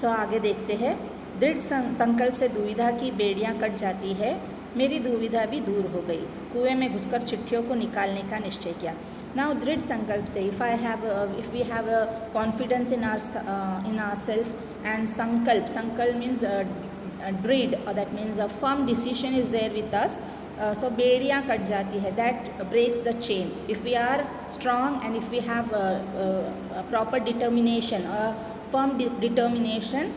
सो आगे देखते हैं। दृढ़ संकल्प से दुविधा की बेड़ियां कट जाती है, मेरी दुविधा भी दूर हो गई। कुएं में घुसकर चिट्ठियों को निकालने का निश्चय किया। नाउ दृढ़ संकल्प से if we have a confidence in our self and sankalp means dread, or that means a firm decision is there with us. So बेड़ियाँ कट जाती है, that breaks the chain. If we are strong and if we have a proper determination, a firm determination,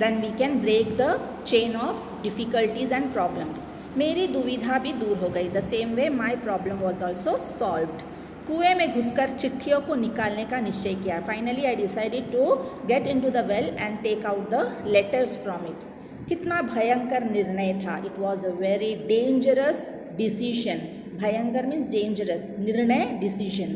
then we can break the chain of difficulties and problems. मेरी दुविधा भी दूर हो गई. The same way my problem was also solved. कुएं में घुसकर चिट्ठियों को निकालने का निश्चय किया. Finally I decided to get into the well and take out the letters from it. कितना भयंकर निर्णय था. It was a very dangerous decision. भयंकर मीन्स डेंजरस, निर्णय डिसीजन.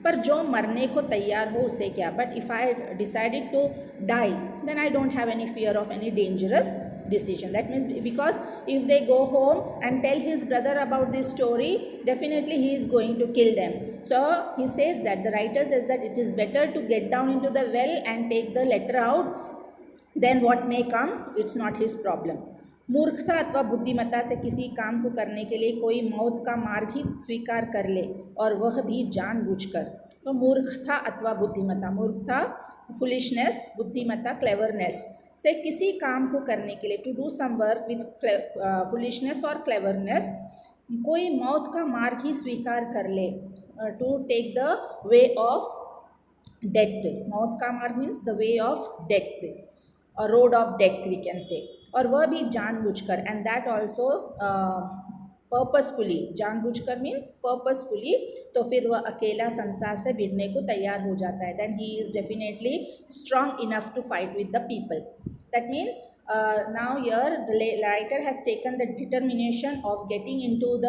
पर जो मरने को तैयार हो उसे क्या. But if I decided to die then I don't have any fear of any dangerous decision. That means because if they go home and tell his brother about this story, definitely he is going to kill them. So he says that, the writer says that it is better to get down into the well and take the letter out. Then what may come, it's not his problem. मूर्खता अथवा बुद्धिमत्ता से किसी काम को करने के लिए कोई मौत का मार्ग ही स्वीकार कर ले, और वह भी जानबूझकर. तो मूर्खता अथवा बुद्धिमत्ता, मूर्खता फुलिशनेस, बुद्धिमत्ता क्लेवरनेस, से किसी काम को करने के लिए, to do some work with foolishness और क्लेवरनेस, कोई मौत का मार्ग ही स्वीकार कर ले. To take the way of death. मौत का मार्ग means the way of death, और road of death we can say. और वह भी जानबूझकर, एंड दैट ऑल्सो पर्पसफुली. जानबूझकर मीन्स पर्पसफुली. तो फिर वह अकेला संसार से भिड़ने को तैयार हो जाता है. Then he is definitely strong enough to fight with the people. That means now here the writer has taken the determination of getting into the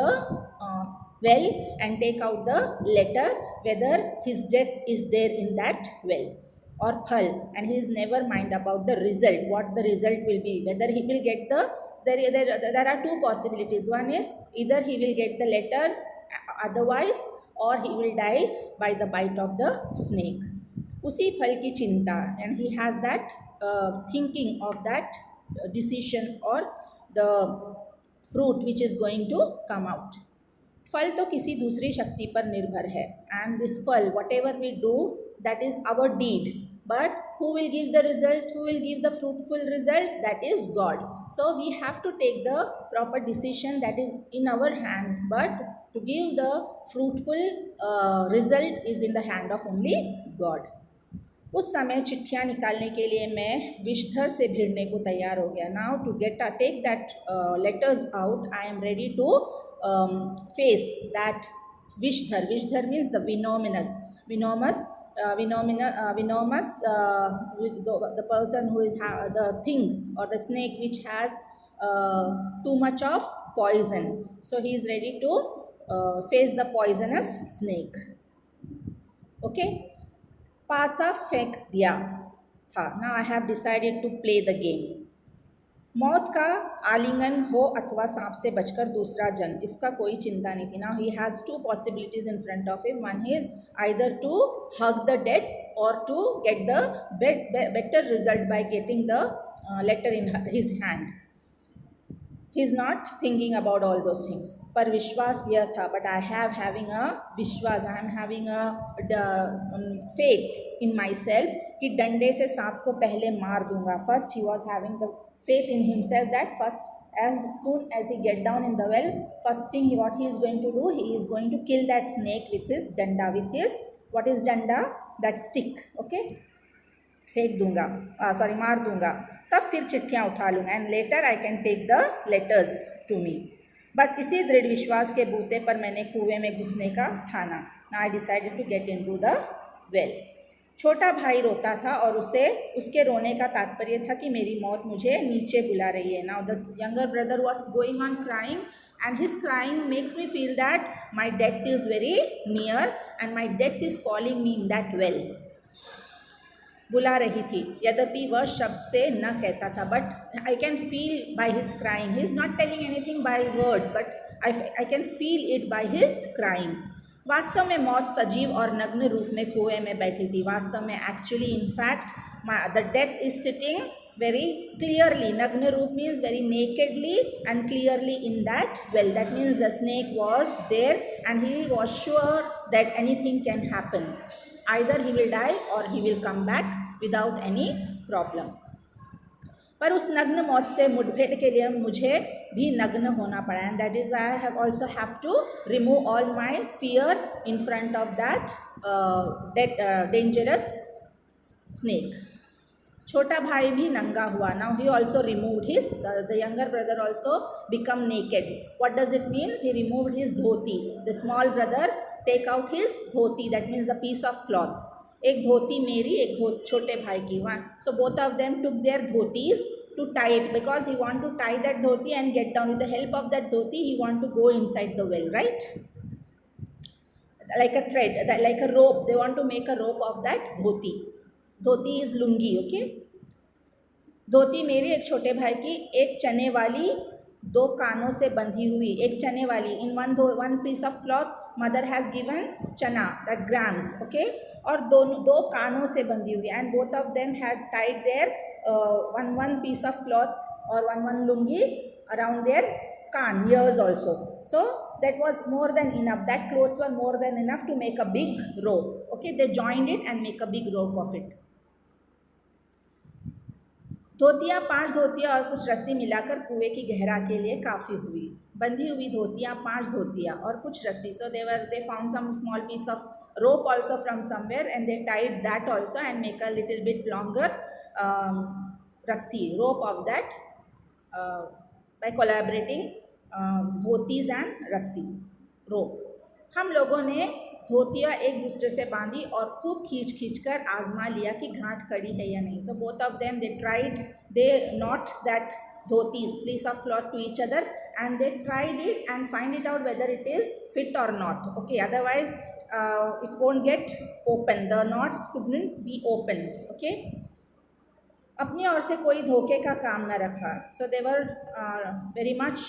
well and take out the letter whether his death is there in that well or phal, and he is never mind about the result, what the result will be, whether he will get the, there are two possibilities. One is either he will get the letter otherwise, or he will die by the bite of the snake. उसी फल की चिंता, and he has that thinking of that decision or the fruit which is going to come out. फल तो किसी दूसरी शक्ति पर निर्भर है, and this फल, whatever we do, that is our deed, but who will give the result, who will give the fruitful result, that is God. So we have to take the proper decision that is in our hand, but to give the fruitful result is in the hand of only God. उस समय चिट्ठियाँ निकालने के लिए मैं विषधर से भिड़ने को तैयार हो गया. Now to take that letters out, I am ready to face that Vishdhar. Vishdhar means the venomous, the person who is the thing or the snake which has too much of poison. So he is ready to face the poisonous snake. Okay, पासा फेंक दिया था. Now I have decided to play the game. मौत का आलिंगन हो अथवा सांप से बचकर दूसरा जन्म, इसका कोई चिंता नहीं थी. Now he has two possibilities in front of him. One is either to hug the death और to get the better result by getting the letter in his hand. He is not thinking about all those things. पर विश्वास यह था, but I have having a विश्वास, I am having a faith in myself कि डंडे से सांप को पहले मार दूंगा. First he was having the faith in himself that first, as soon as he get down in the well, first thing what he is going to do, he is going to kill that snake with his danda, with his, what is danda, that stick. Okay, फेंक दूंगा, sorry मार दूंगा, तब फिर चिट्ठियाँ उठा लूँगा, and letter I can take the letters to me. बस इसी दृढ़ विश्वास के बूते पर मैंने कुएं में घुसने का ठाना. I decided to get into the well. छोटा भाई रोता था और उसके रोने का तात्पर्य था कि मेरी मौत मुझे नीचे बुला रही है. Now the younger brother was going on crying, and his crying makes me feel that my death is very near and my death is calling me in that well. बुला रही थी, यद्यपि वह शब्द से न कहता था, but I can feel by his crying. He is not telling anything by words, but I can feel it by his crying. वास्तव में मौत सजीव और नग्न रूप में कुएं में बैठी थी. वास्तव में, actually, in fact, the death is sitting very clearly. Nagna Roop means very nakedly and clearly in that well. That means the snake was there and he was sure that anything can happen. Either he will die or he will come back without any problem. पर उस नग्न मौत से मुठभेड़ के लिए मुझे भी नग्न होना पड़ा and that is why I have also have to remove all my fear in front of that dangerous snake. छोटा भाई भी नंगा हुआ. Now he also removed his the younger brother also become naked. What does it means? He removed his dhoti. The small brother take out his dhoti. That means the piece of cloth. एक धोती मेरी, एक छोटे भाई की. वहाँ so both of them took their dhotis to tie it because he want to tie that dhoti and get down. With the help of that dhoti he want to go inside the well, right? like a thread, like a rope. They want to make a rope of that dhoti. Dhoti is lungi, okay? धोती मेरी, एक छोटे भाई की, एक चने वाली, दो कानों से बंधी हुई. एक चने वाली, इन one piece of cloth mother has given chana, that grams, okay? और दो कानों से बंधी हुई. And both of them had tied their one piece of cloth or one lungi around their kaan, ears also. So that was more than enough. That clothes were more than enough to make a big rope. Okay, they joined it and make a big rope of it. धोतियाँ 5 धोतियाँ और कुछ रस्सी मिलाकर कुएं की गहरा के लिए काफ़ी हुई. बंधी हुई धोतियाँ 5 धोतियाँ और कुछ रस्सी. So they found some small piece of rope also from somewhere and they tied that also and make a little bit longer rassi, rope of that by collaborating dhotis and रस्सी, रोप. हम लोगों ने धोतियाँ एक दूसरे से बांधी और खूब खींच कर आजमा लिया कि गांठ कड़ी है या नहीं. So both of them they tried, they knot that dhotis piece of cloth to each other and they tried it and find it out whether it is fit or not. Okay, otherwise it won't get open, the knots couldn't be open. Okay, अपनी ओर से कोई धोखे का काम न रखा. So they were very much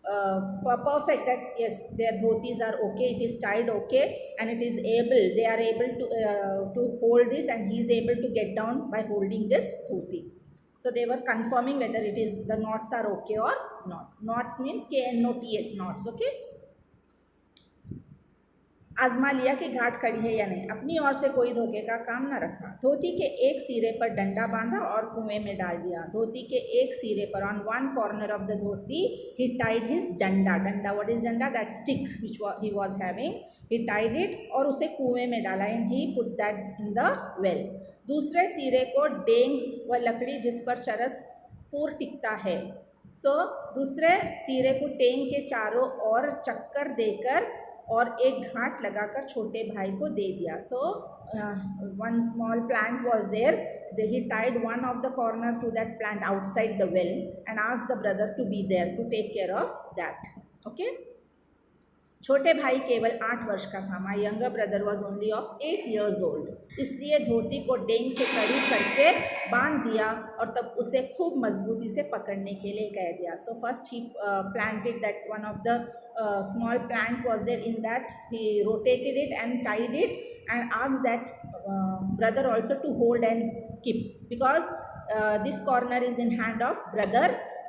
perfect that yes, their dhotis are okay, it is tied okay and it is able, they are able to hold this and he is able to get down by holding this dhoti. So they were confirming whether it is, the knots are okay or not. Knots means KNOTS, knots. Okay, आजमा लिया कि घाट कड़ी है या नहीं. अपनी ओर से कोई धोखे का काम न रखा. धोती के एक सिरे पर डंडा बांधा और कुएं में डाल दिया. धोती के एक सिरे पर, on one corner of the dhoti, he tied his danda. Danda, what is danda? That stick which he was having. He tied it और उसे कुएं में डाला and he put that in the well. दूसरे सिरे को डेंग व लकड़ी जिस पर चरस पूर टिकता है. सो दूसरे सिरे को टेंग के चारों ओर चक्कर देकर और एक घाट लगाकर छोटे भाई को दे दिया. So one small plant was there. He tied one of the corner to that plant outside the well and asked the brother to be there to take care of that. Okay, छोटे भाई केवल 8 वर्ष का था. My younger brother was only of 8 years old. इसलिए धोती को डेंग से कड़ी करके बांध दिया और तब उसे खूब मजबूती से पकड़ने के लिए कह दिया. So first he planted that one of the small plant was there, in that he rotated it and tied it and asked that brother also to hold and keep, because this corner is in hand of brother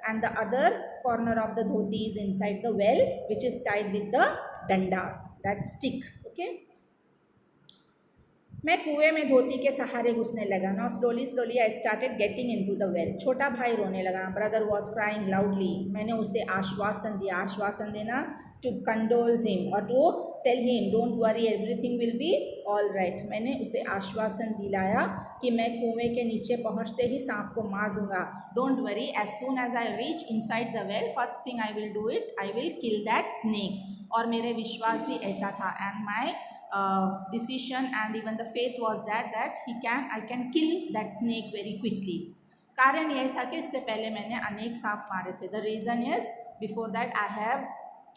and the other corner of the dhoti is inside the well which is tied with the danda, that stick. Okay, मैं कुएं में धोती के सहारे घुसने लगा. Now slowly I started getting into the well. छोटा भाई रोने लगा. Brother was crying loudly. मैंने उसे आश्वासन दिया. आश्वासन देना, टू कंडोल हिम और to tell him don't worry everything will be all right. मैंने उसे आश्वासन दिलाया कि मैं कुएं के नीचे पहुंचते ही सांप को मार दूंगा. Don't worry, as soon as I reach inside the well, first thing I will do it, I will kill that snake. और मेरे विश्वास भी ऐसा था. And my decision and even the faith was that I can kill that snake very quickly. कारण यह था कि इससे पहले मैंने अनेक सांप मारे थे. The reason is before that I have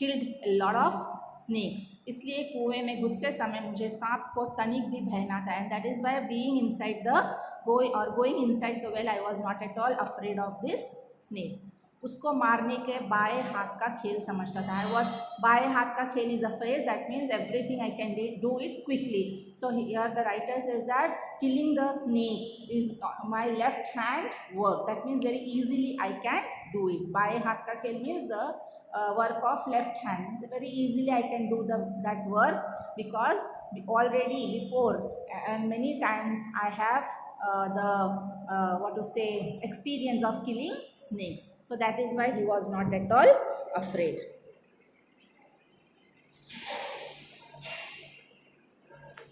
killed a lot of snakes. इसलिए कुएं में घुसते समय मुझे सांप को तनिक भी भय ना था. And that is why being inside the going inside the well I was not at all afraid of this snake. उसको मारने के बाएं हाथ का खेल समझता था. I was बाएं हाथ का खेल is a phrase that means everything I can do it quickly. So here the writer says that killing the snake is my left hand work. That means very easily I can do it. बाएं हाथ का खेल means the work of left hand. Very easily I can do that work because already before and many times I have the what to say experience of killing snakes. So that is why he was not at all afraid.